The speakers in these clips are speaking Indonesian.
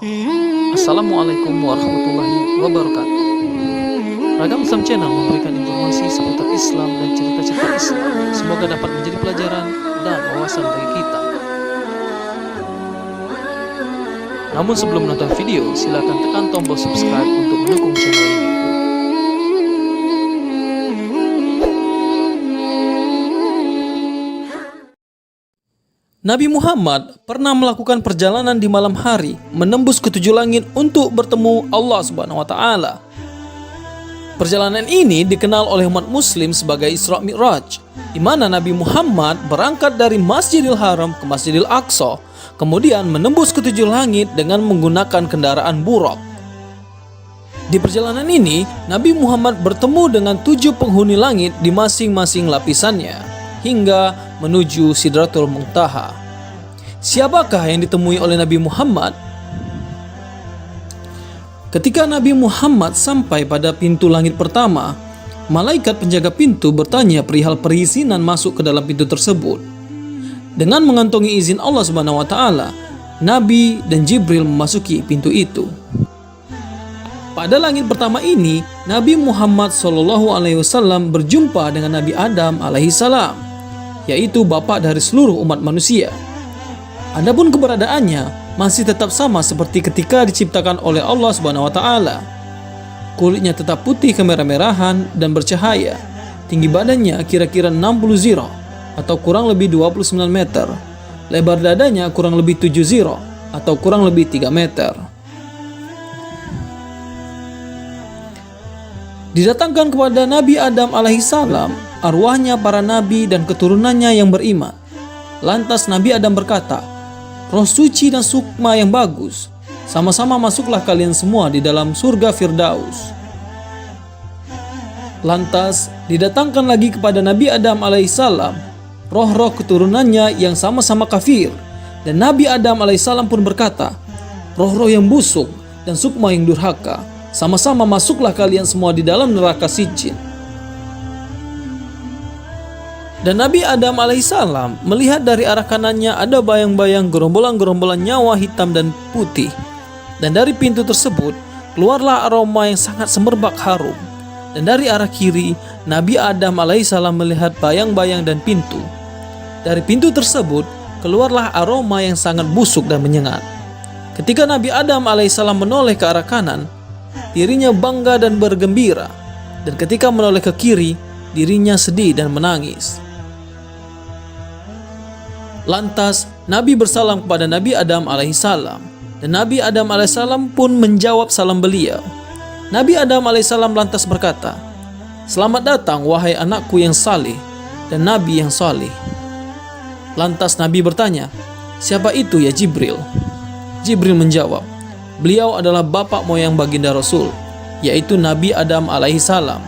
Assalamualaikum warahmatullahi wabarakatuh. Ragam Islam Channel memberikan informasi seputar Islam dan cerita-cerita Islam. Semoga dapat menjadi pelajaran dan wawasan bagi kita. Namun sebelum menonton video, silakan tekan tombol subscribe untuk mendukung channel ini. Nabi Muhammad pernah melakukan perjalanan di malam hari menembus ketujuh langit untuk bertemu Allah Subhanahu wa taala. Perjalanan ini dikenal oleh umat muslim sebagai Isra Mi'raj, di mana Nabi Muhammad berangkat dari Masjidil Haram ke Masjidil Aqsa, kemudian menembus ketujuh langit dengan menggunakan kendaraan buraq. Di perjalanan ini, Nabi Muhammad bertemu dengan 7 penghuni langit di masing-masing lapisannya, hingga menuju Sidratul Muntaha. Siapakah yang ditemui oleh Nabi Muhammad? Ketika Nabi Muhammad sampai pada pintu langit pertama, malaikat penjaga pintu bertanya perihal perizinan masuk ke dalam pintu tersebut. Dengan mengantongi izin Allah Subhanahu wa taala, Nabi dan Jibril memasuki pintu itu. Pada langit pertama ini, Nabi Muhammad SAW berjumpa dengan Nabi Adam alaihissalam, yaitu bapak dari seluruh umat manusia. Adapun keberadaannya masih tetap sama seperti ketika diciptakan oleh Allah Subhanahu wa taala. Kulitnya tetap putih kemerah-merahan dan bercahaya. Tinggi badannya kira-kira 60 zira atau kurang lebih 29 meter. Lebar dadanya kurang lebih 7 zira atau kurang lebih 3 meter. Didatangkan kepada Nabi Adam alaihissalam arwahnya para nabi dan keturunannya yang beriman. Lantas Nabi Adam berkata, "Roh suci dan sukma yang bagus, sama-sama masuklah kalian semua di dalam surga Firdaus." Lantas didatangkan lagi kepada Nabi Adam alaihissalam roh-roh keturunannya yang sama-sama kafir, dan Nabi Adam alaihissalam pun berkata, "Roh-roh yang busuk dan sukma yang durhaka, sama-sama masuklah kalian semua di dalam neraka Sijjin." Dan Nabi Adam alaihissalam melihat dari arah kanannya ada bayang-bayang gerombolan-gerombolan nyawa hitam dan putih. Dan dari pintu tersebut keluarlah aroma yang sangat semerbak harum. Dan dari arah kiri, Nabi Adam alaihissalam melihat bayang-bayang dan pintu. Dari pintu tersebut keluarlah aroma yang sangat busuk dan menyengat. Ketika Nabi Adam alaihissalam menoleh ke arah kanan, dirinya bangga dan bergembira. Dan ketika menoleh ke kiri, dirinya sedih dan menangis. Lantas Nabi bersalam kepada Nabi Adam alaihissalam, dan Nabi Adam alaihissalam pun menjawab salam beliau. Nabi Adam alaihissalam lantas berkata, "Selamat datang wahai anakku yang saleh dan Nabi yang saleh." Lantas Nabi bertanya, "Siapa itu ya Jibril?" Jibril menjawab, "Beliau adalah bapak moyang baginda Rasul, yaitu Nabi Adam alaihissalam.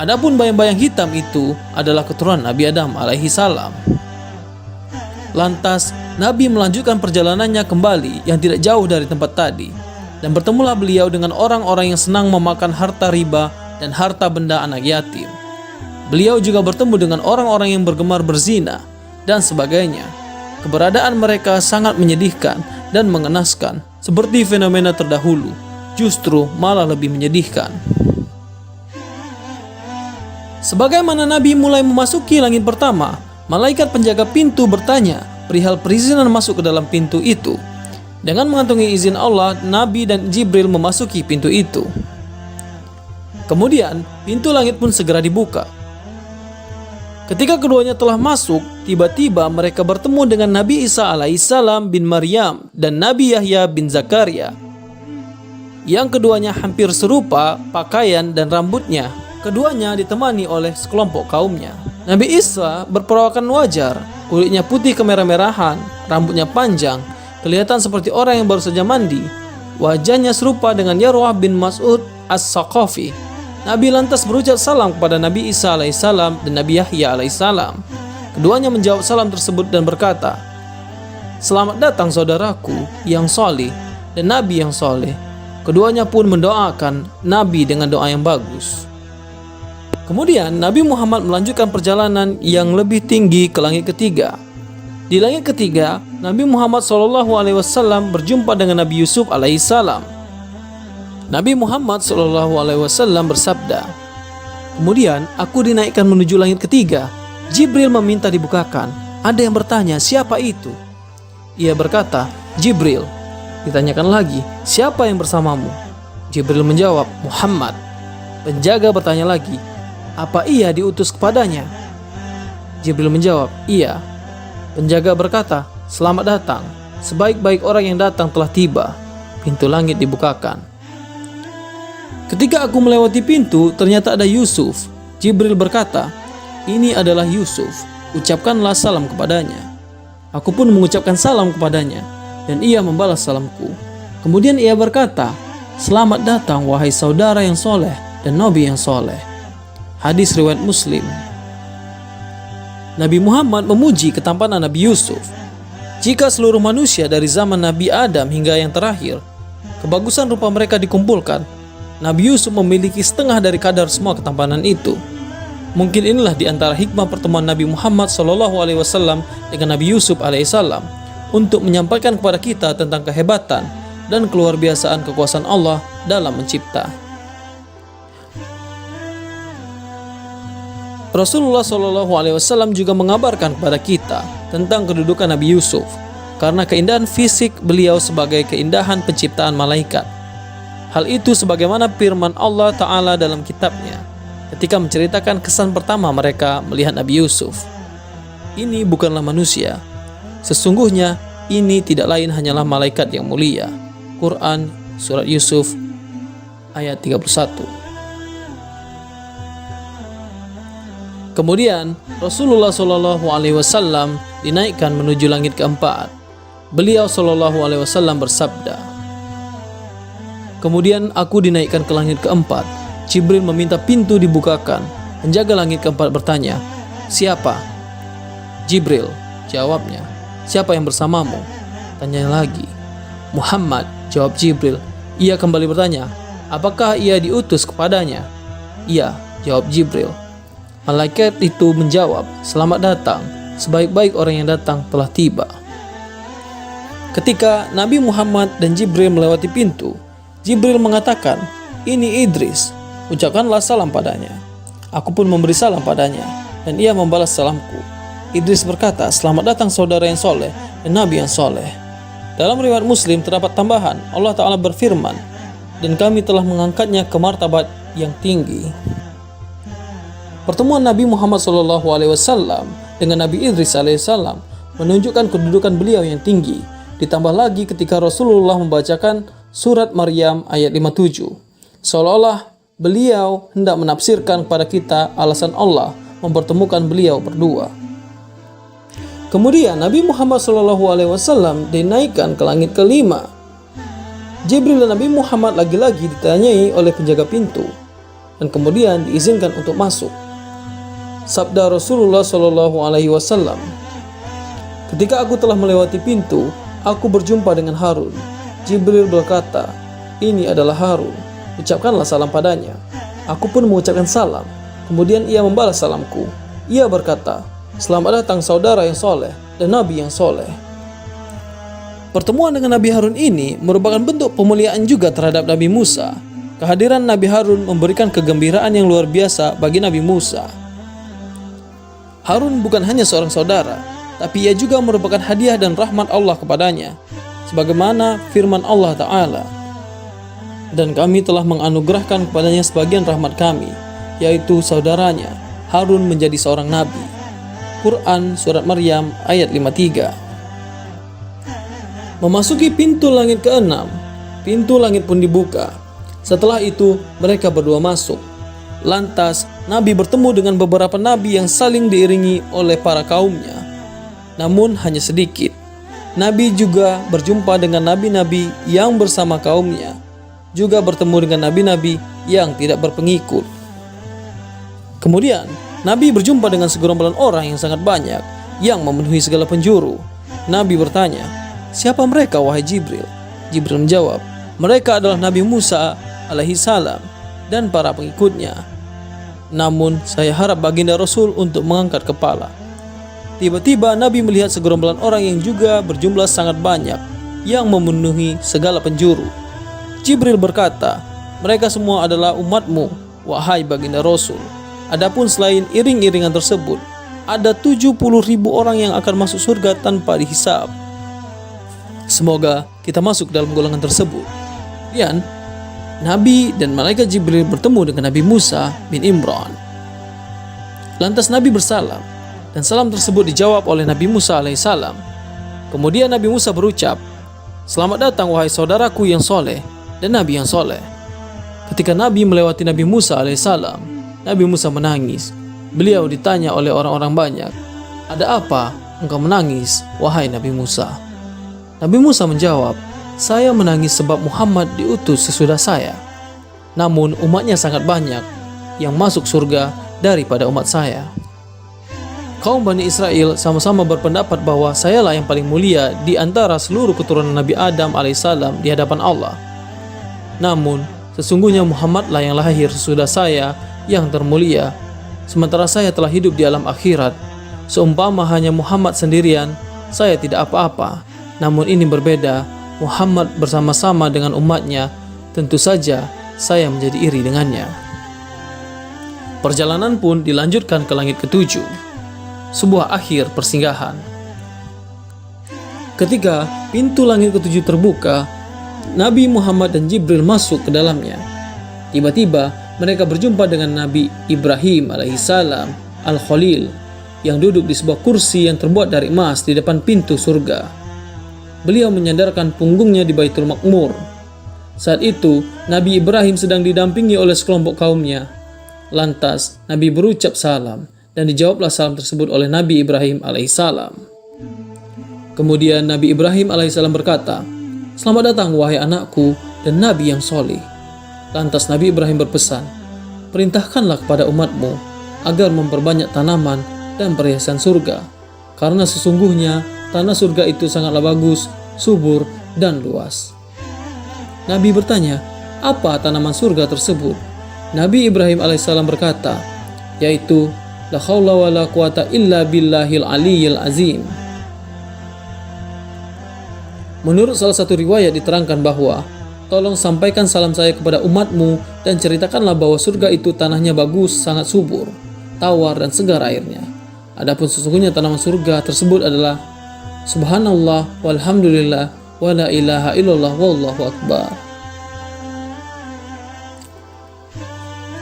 Adapun bayang-bayang hitam itu adalah keturunan Nabi Adam alaihissalam." Lantas Nabi melanjutkan perjalanannya kembali yang tidak jauh dari tempat tadi, dan bertemulah beliau dengan orang-orang yang senang memakan harta riba dan harta benda anak yatim. Beliau juga bertemu dengan orang-orang yang bergemar berzina dan sebagainya. Keberadaan mereka sangat menyedihkan dan mengenaskan, seperti fenomena terdahulu, justru malah lebih menyedihkan. Sebagaimana Nabi mulai memasuki langit pertama, malaikat penjaga pintu bertanya perihal perizinan masuk ke dalam pintu itu. Dengan mengantongi izin Allah, Nabi dan Jibril memasuki pintu itu. Kemudian pintu langit pun segera dibuka. Ketika keduanya telah masuk, tiba-tiba mereka bertemu dengan Nabi Isa alaihissalam bin Maryam dan Nabi Yahya bin Zakaria, yang keduanya hampir serupa pakaian dan rambutnya. Keduanya ditemani oleh sekelompok kaumnya. Nabi Isa berperawakan wajar, kulitnya putih kemerah-merahan, rambutnya panjang, kelihatan seperti orang yang baru saja mandi. Wajahnya serupa dengan Yarwah bin Mas'ud As-Saqafi. Nabi lantas berucap salam kepada Nabi Isa alaihissalam dan Nabi Yahya alaihissalam. Keduanya menjawab salam tersebut dan berkata, "Selamat datang saudaraku yang soleh dan Nabi yang soleh." Keduanya pun mendoakan Nabi dengan doa yang bagus. Kemudian Nabi Muhammad melanjutkan perjalanan yang lebih tinggi ke langit ketiga. Di langit ketiga, Nabi Muhammad SAW berjumpa dengan Nabi Yusuf alaihissalam. Nabi Muhammad SAW bersabda, "Kemudian aku dinaikkan menuju langit ketiga. Jibril meminta dibukakan. Ada yang bertanya, siapa itu? Ia berkata, Jibril. Ditanyakan lagi, siapa yang bersamamu? Jibril menjawab, Muhammad. Penjaga bertanya lagi, apa ia diutus kepadanya? Jibril menjawab, iya. Penjaga berkata, selamat datang. Sebaik-baik orang yang datang telah tiba. Pintu langit dibukakan. Ketika aku melewati pintu, ternyata ada Yusuf. Jibril berkata, ini adalah Yusuf. Ucapkanlah salam kepadanya. Aku pun mengucapkan salam kepadanya, dan ia membalas salamku. Kemudian ia berkata, selamat datang wahai saudara yang soleh dan nabi yang soleh. Hadis riwayat Muslim. Nabi Muhammad memuji ketampanan Nabi Yusuf. Jika seluruh manusia dari zaman Nabi Adam hingga yang terakhir, kebagusan rupa mereka dikumpulkan, Nabi Yusuf memiliki setengah dari kadar semua ketampanan itu. Mungkin inilah di antara hikmah pertemuan Nabi Muhammad SAW dengan Nabi Yusuf alaihissalam untuk menyampaikan kepada kita tentang kehebatan dan keluarbiasaan kekuasaan Allah dalam mencipta. Rasulullah SAW juga mengabarkan kepada kita tentang kedudukan Nabi Yusuf karena keindahan fisik beliau sebagai keindahan penciptaan malaikat. Hal itu sebagaimana firman Allah Ta'ala dalam kitabnya ketika menceritakan kesan pertama mereka melihat Nabi Yusuf. Ini bukanlah manusia. Sesungguhnya ini tidak lain hanyalah malaikat yang mulia. Quran Surat Yusuf ayat 31. Kemudian Rasulullah SAW dinaikkan menuju langit keempat. Beliau SAW bersabda, kemudian aku dinaikkan ke langit keempat. Jibril meminta pintu dibukakan. Penjaga langit keempat bertanya, siapa? Jibril, jawabnya. Siapa yang bersamamu? Tanya lagi. Muhammad, jawab Jibril. Ia kembali bertanya, apakah ia diutus kepadanya? Iya, jawab Jibril. Malaikat itu menjawab, selamat datang. Sebaik-baik orang yang datang telah tiba. Ketika Nabi Muhammad dan Jibril melewati pintu, Jibril mengatakan, ini Idris. Ucapkanlah salam padanya. Aku pun memberi salam padanya, dan ia membalas salamku. Idris berkata, selamat datang saudara yang soleh dan nabi yang soleh. Dalam riwayat Muslim terdapat tambahan, Allah Ta'ala berfirman, dan kami telah mengangkatnya ke martabat yang tinggi. Pertemuan Nabi Muhammad SAW dengan Nabi Idris alaihissalam menunjukkan kedudukan beliau yang tinggi. Ditambah lagi ketika Rasulullah membacakan surat Maryam ayat 57. Seolah-olah beliau hendak menafsirkan kepada kita alasan Allah mempertemukan beliau berdua. Kemudian Nabi Muhammad SAW dinaikkan ke langit kelima. Jibril dan Nabi Muhammad lagi-lagi ditanyai oleh penjaga pintu dan kemudian diizinkan untuk masuk. Sabda Rasulullah SAW, ketika aku telah melewati pintu, aku berjumpa dengan Harun. Jibril berkata, ini adalah Harun. Ucapkanlah salam padanya. Aku pun mengucapkan salam. Kemudian ia membalas salamku. Ia berkata, selamat datang saudara yang soleh dan nabi yang soleh. Pertemuan dengan Nabi Harun ini merupakan bentuk pemuliaan juga terhadap Nabi Musa. Kehadiran Nabi Harun memberikan kegembiraan yang luar biasa bagi Nabi Musa. Harun bukan hanya seorang saudara, tapi ia juga merupakan hadiah dan rahmat Allah kepadanya. Sebagaimana firman Allah Ta'ala, dan kami telah menganugerahkan kepadanya sebagian rahmat kami, yaitu saudaranya Harun menjadi seorang nabi. Quran Surat Maryam ayat 53. Memasuki pintu langit ke-6, pintu langit pun dibuka. Setelah itu mereka berdua masuk. Lantas Nabi bertemu dengan beberapa nabi yang saling diiringi oleh para kaumnya, namun hanya sedikit. Nabi juga berjumpa dengan nabi-nabi yang bersama kaumnya, juga bertemu dengan nabi-nabi yang tidak berpengikut. Kemudian Nabi berjumpa dengan segerombolan orang yang sangat banyak yang memenuhi segala penjuru. Nabi bertanya, siapa mereka wahai Jibril? Jibril menjawab, mereka adalah Nabi Musa alaihissalam dan para pengikutnya. Namun saya harap baginda Rasul untuk mengangkat kepala. tiba-tiba Nabi melihat segerombolan orang yang juga berjumlah sangat banyak yang memenuhi segala penjuru. Jibril berkata, "Mereka semua adalah umatmu, wahai baginda Rasul. Adapun selain iring-iringan tersebut, ada 70.000 orang yang akan masuk surga tanpa dihisab. Semoga kita masuk dalam golongan tersebut." Kemudian Nabi dan malaikat Jibril bertemu dengan Nabi Musa bin Imran. Lantas Nabi bersalam, dan salam tersebut dijawab oleh Nabi Musa alaihissalam. Kemudian Nabi Musa berucap, "Selamat datang wahai saudaraku yang soleh dan Nabi yang soleh." Ketika Nabi melewati Nabi Musa alaihissalam, Nabi Musa menangis. Beliau ditanya oleh orang-orang banyak, "Ada apa engkau menangis, wahai Nabi Musa?" Nabi Musa menjawab, "Saya menangis sebab Muhammad diutus sesudah saya. Namun umatnya sangat banyak yang masuk surga daripada umat saya." Kaum Bani Israel sama-sama berpendapat bahwa sayalah yang paling mulia di antara seluruh keturunan Nabi Adam alaihissalam di hadapan Allah. Namun, sesungguhnya Muhammadlah yang lahir sesudah saya yang termulia, sementara saya telah hidup di alam akhirat. Seumpama hanya Muhammad sendirian, saya tidak apa-apa. Namun ini berbeda, Muhammad bersama-sama dengan umatnya, tentu saja saya menjadi iri dengannya. Perjalanan pun dilanjutkan ke langit ketujuh, sebuah akhir persinggahan. Ketika pintu langit ketujuh terbuka, Nabi Muhammad dan Jibril masuk ke dalamnya. Tiba-tiba mereka berjumpa dengan Nabi Ibrahim alaihissalam Al-Khalil yang duduk di sebuah kursi yang terbuat dari emas di depan pintu surga. Beliau menyandarkan punggungnya di Baitul Ma'mur. Saat itu Nabi Ibrahim sedang didampingi oleh sekelompok kaumnya. Lantas Nabi berucap salam, dan dijawablah salam tersebut oleh Nabi Ibrahim alaihissalam. Kemudian Nabi Ibrahim alaihissalam berkata, "Selamat datang wahai anakku dan Nabi yang soleh." Lantas Nabi Ibrahim berpesan, "Perintahkanlah kepada umatmu agar memperbanyak tanaman dan perhiasan surga, karena sesungguhnya tanah surga itu sangatlah bagus, subur, dan luas." Nabi bertanya, "Apa tanaman surga tersebut?" Nabi Ibrahim alaihissalam berkata, yaitu la haula wa la quwata illa billahil aliyyil azim. Menurut salah satu riwayat diterangkan bahwa, "Tolong sampaikan salam saya kepada umatmu dan ceritakanlah bahwa surga itu tanahnya bagus, sangat subur, tawar dan segar airnya. Adapun sesungguhnya tanaman surga tersebut adalah subhanallah walhamdulillah wa la ilaha illallah wallahu akbar."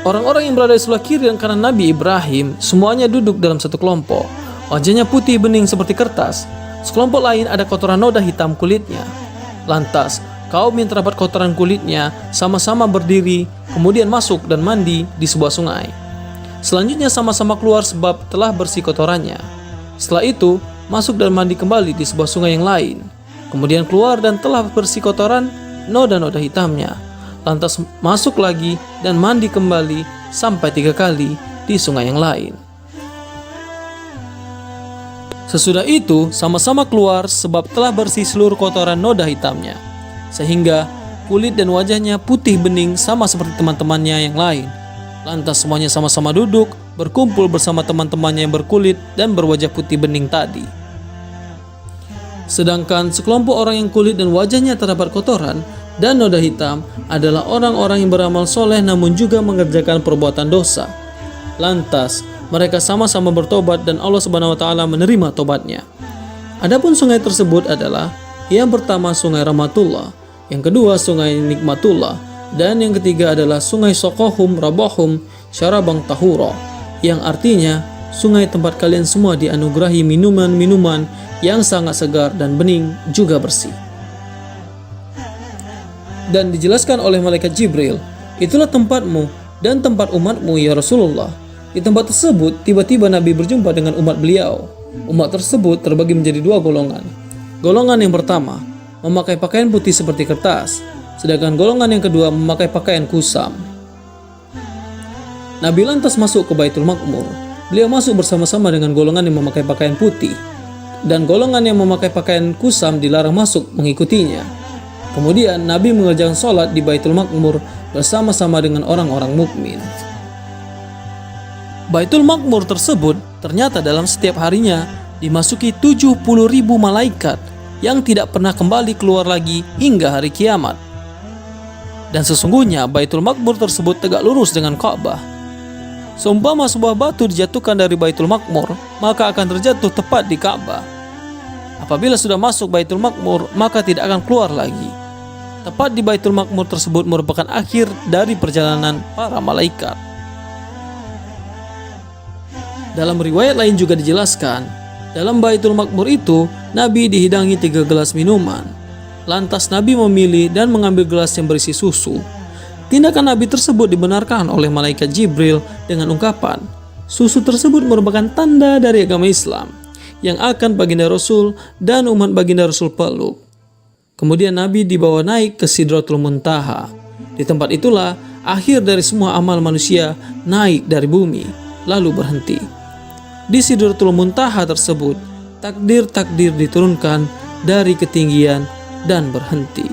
Orang-orang yang berada di sebelah kiri dan kanan Nabi Ibrahim semuanya duduk dalam satu kelompok. Wajahnya putih bening seperti kertas. Sekelompok lain ada kotoran noda hitam kulitnya. Lantas kaum yang terdapat kotoran kulitnya sama-sama berdiri, kemudian masuk dan mandi di sebuah sungai. Selanjutnya sama-sama keluar sebab telah bersih kotorannya. Setelah itu masuk dan mandi kembali di sebuah sungai yang lain. Kemudian keluar dan telah bersih kotoran noda-noda hitamnya. Lantas masuk lagi dan mandi kembali sampai 3 kali di sungai yang lain. Sesudah itu sama-sama keluar sebab telah bersih seluruh kotoran noda hitamnya, sehingga kulit dan wajahnya putih bening sama seperti teman-temannya yang lain. Lantas semuanya sama-sama duduk berkumpul bersama teman-temannya yang berkulit dan berwajah putih bening tadi. Sedangkan sekelompok orang yang kulit dan wajahnya terdapat kotoran dan noda hitam adalah orang-orang yang beramal soleh namun juga mengerjakan perbuatan dosa. Lantas mereka sama-sama bertobat dan Allah Subhanahu wa taala menerima tobatnya. Adapun sungai tersebut adalah yang pertama sungai Rahmatullah, yang kedua sungai Nikmatullah, dan yang ketiga adalah sungai Sokohum Rabahum Syarabang Tahura, yang artinya sungai tempat kalian semua dianugerahi minuman-minuman yang sangat segar dan bening juga bersih. Dan dijelaskan oleh malaikat Jibril, "Itulah tempatmu dan tempat umatmu ya Rasulullah." Di tempat tersebut tiba-tiba Nabi berjumpa dengan umat beliau. Umat tersebut terbagi menjadi 2 golongan. Golongan yang pertama memakai pakaian putih seperti kertas, sedangkan golongan yang kedua memakai pakaian kusam. Nabi lantas masuk ke Baitul Ma'mur. Beliau masuk bersama-sama dengan golongan yang memakai pakaian putih, dan golongan yang memakai pakaian kusam dilarang masuk mengikutinya. Kemudian Nabi mengerjakan sholat di Baitul Ma'mur bersama-sama dengan orang-orang mukmin. Baitul Ma'mur tersebut ternyata dalam setiap harinya dimasuki 70.000 malaikat yang tidak pernah kembali keluar lagi hingga hari kiamat. Dan sesungguhnya Baitul Maqmur tersebut tegak lurus dengan Ka'bah. Seumpama sebuah batu dijatuhkan dari Baitul Maqmur, maka akan terjatuh tepat di Ka'bah. Apabila sudah masuk Baitul Maqmur, maka tidak akan keluar lagi. Tepat di Baitul Maqmur tersebut merupakan akhir dari perjalanan para malaikat. Dalam riwayat lain juga dijelaskan, dalam Baitul Maqmur itu, Nabi dihidangi 3 gelas minuman. Lantas Nabi memilih dan mengambil gelas yang berisi susu. Tindakan Nabi tersebut dibenarkan oleh malaikat Jibril dengan ungkapan, susu tersebut merupakan tanda dari agama Islam yang akan baginda Rasul dan umat baginda Rasul peluk. Kemudian Nabi dibawa naik ke Sidratul Muntaha. Di tempat itulah akhir dari semua amal manusia naik dari bumi, lalu berhenti. Di Sidratul Muntaha tersebut, takdir-takdir diturunkan dari ketinggian dan berhenti.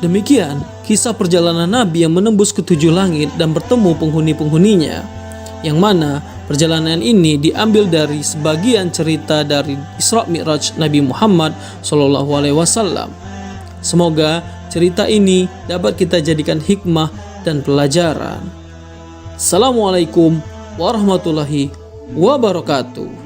Demikian kisah perjalanan Nabi yang menembus ke 7 langit dan bertemu penghuni-penghuninya, yang mana perjalanan ini diambil dari sebagian cerita dari Isra Mi'raj Nabi Muhammad SAW. Semoga cerita ini dapat kita jadikan hikmah dan pelajaran. Assalamualaikum warahmatullahi wabarakatuh.